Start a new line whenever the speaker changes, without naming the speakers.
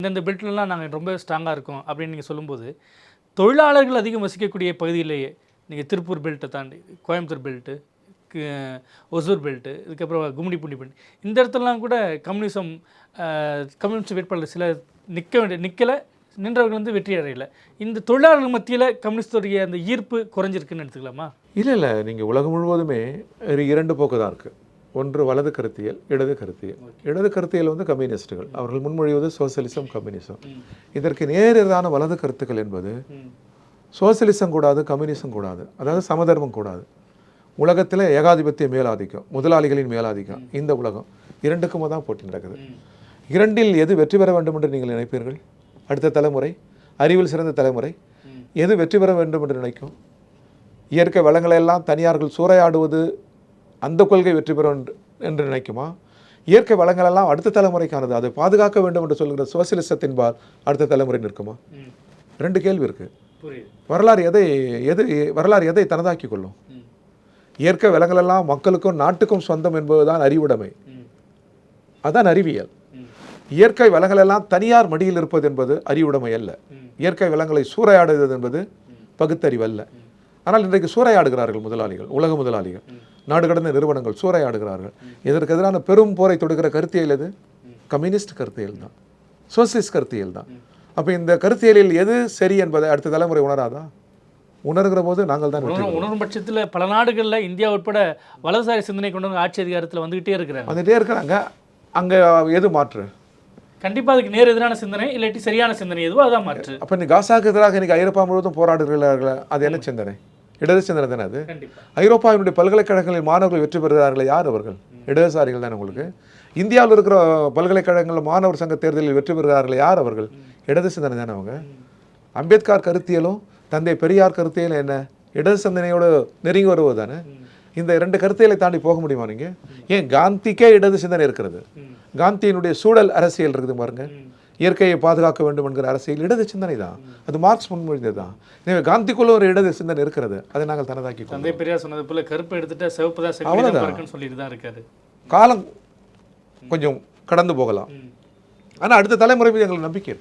இந்தந்த பெல்ட்லலாம் நாங்கள் ரொம்ப ஸ்ட்ராங்காக இருக்கோம் அப்படின்னு நீங்கள் சொல்லும்போது, தொழிலாளர்கள் அதிகம் வசிக்கக்கூடிய பகுதியிலேயே நீங்கள் திருப்பூர் பெல்ட்டை தாண்டி கோயம்புத்தூர் பெல்ட்டு, ஒசூர் பெல்ட்டு, இதுக்கப்புறம் கும்மிடிப்பூண்டி பெல்ட், இந்த இடத்துலலாம் கூட கம்யூனிஸ்ட் வேட்பாளர் சில நிற்கலை, நின்றவர்கள் வந்து வெற்றி அடையலை. இந்த தொழிலாளர்கள் மத்தியில் கம்யூனிஸ்டோடைய அந்த ஈர்ப்பு குறைஞ்சிருக்குன்னு எடுத்துக்கலாமா?
இல்லை நீங்கள் உலகம் முழுவதுமே இரண்டு போக்கு தான் இருக்குது. ஒன்று வலது கருத்தியல், இடது கருத்தியல். இடது கருத்தியல் வந்து கம்யூனிஸ்டுகள், அவர்கள் முன்மொழிவது சோசியலிசம், கம்யூனிசம். இதற்கு நேரெதிரான வலது கருத்துக்கள் என்பது சோசியலிசம் கூடாது, கம்யூனிசம் கூடாது, அதாவது சமதர்மம் கூடாது. உலகத்தில் ஏகாதிபத்திய மேலாதிக்கம், முதலாளிகளின் மேலாதிக்கம், இந்த உலகம் இரண்டுக்குமே தான் போட்டி நடக்குது. இரண்டில் எது வெற்றி பெற வேண்டும் என்று நீங்கள் நினைப்பீர்கள்? அடுத்த தலைமுறை, அறிவில் சிறந்த தலைமுறை எது வெற்றி பெற வேண்டும் என்று நினைக்கும்? இயற்கை வளங்களெல்லாம் தனியார்கள் சூறையாடுவது அந்த கொள்கை வெற்றி பெறும் என்று நினைக்குமா? இயற்கை வளங்களெல்லாம் அடுத்த தலைமுறைக்கானது, அதை பாதுகாக்க வேண்டும் என்று சொல்கிற சோசியலிசத்தின்பால் அடுத்த தலைமுறை நிற்குமா? ரெண்டு கேள்வி இருக்குது. வரலாறு எதை தனதாக்கி கொள்ளும்? இயற்கை வளங்களெல்லாம் மக்களுக்கும் நாட்டுக்கும் சொந்தம் என்பதுதான் அறிவுடைமை, அதான் அறிவியல். இயற்கை வளங்களெல்லாம் தனியார் மடியில் இருப்பது என்பது அறிவுடைமை அல்ல. இயற்கை வளங்களை சூறையாடுவது என்பது பகுத்தறிவு அல்ல. ஆனால் இன்றைக்கு சூறையாடுகிறார்கள் முதலாளிகள், உலக முதலாளிகள், நாடு கடந்த நிறுவனங்கள் சூறையாடுகிறார்கள். இதற்கு எதிரான பெரும் போரை தொடுக்கிற கருத்தியல் எது? கம்யூனிஸ்ட் கருத்தியல் தான், சோசியலிஸ்ட் கருத்தியல் தான். அப்போ இந்த கருத்தியலில் எது சரி என்பதை அடுத்த தலைமுறை உணராதா? உணர்கிற போது நாங்கள் தான்
உணரும் பட்சத்தில் பல நாடுகளில் இந்தியா உட்பட வலதுசாரி சிந்தனை கொண்டு ஆட்சி அதிகாரத்தில் வந்துகிட்டே இருக்கிறாங்க.
அங்கே எது மாற்று?
கண்டிப்பாக அதுக்கு நேர் எதிரான சிந்தனை, இல்லாட்டி சரியான சிந்தனை எதுவோ அதான் மாற்று.
அப்போ நீ காசாக்கு எதிராக இன்னைக்கு ஐரோப்பா முழுவதும் போராடுகிறார்கள், அது என்ன சிந்தனை? இடது சிந்தனை தானே அது. ஐரோப்பாவினுடைய பல்கலைக்கழகங்களில் மாணவர்கள் வெற்றி பெறுகிறார்கள், யார் அவர்கள்? இடதுசாரிகள் தானே. உங்களுக்கு இந்தியாவில் இருக்கிற பல்கலைக்கழகங்களில் மாணவர் சங்க தேர்தலில் வெற்றி பெறுகிறார்கள், யார் அவர்கள்? இடது சிந்தனை தானே அவங்க. அம்பேத்கர் கருத்தியலும் தந்தை பெரியார் கருத்தியலும் என்ன? இடது சிந்தனையோடு நெருங்கி வருவது தானே. இந்த ரெண்டு கருத்தியலை தாண்டி போக முடியுமா நீங்கள்? ஏன் காந்திக்கே இடது சிந்தனை இருக்கிறது. காந்தியினுடைய சூழல் அரசியல் இருக்குது பாருங்க, இயற்கையை பாதுகாக்க வேண்டும் என்கிற அரசியல் இடது சிந்தனை தான். அது மார்க்ஸ் முன்மொழிந்தது தான். எனவே காந்திக்குள்ள ஒரு இடது சிந்தனை இருக்கிறது, அதை நாங்கள் தனதாக்கி
தந்தை பெரியார் சொன்னது போல கருப்பு எடுத்துட்டு சிவப்பு தான் அவ்வளோதான் சொல்லிட்டு தான் இருக்காரு.
காலம் கொஞ்சம் கடந்து போகலாம், ஆனால் அடுத்த தலைமுறை மீது எங்களுக்கு நம்பிக்கை இருக்கு.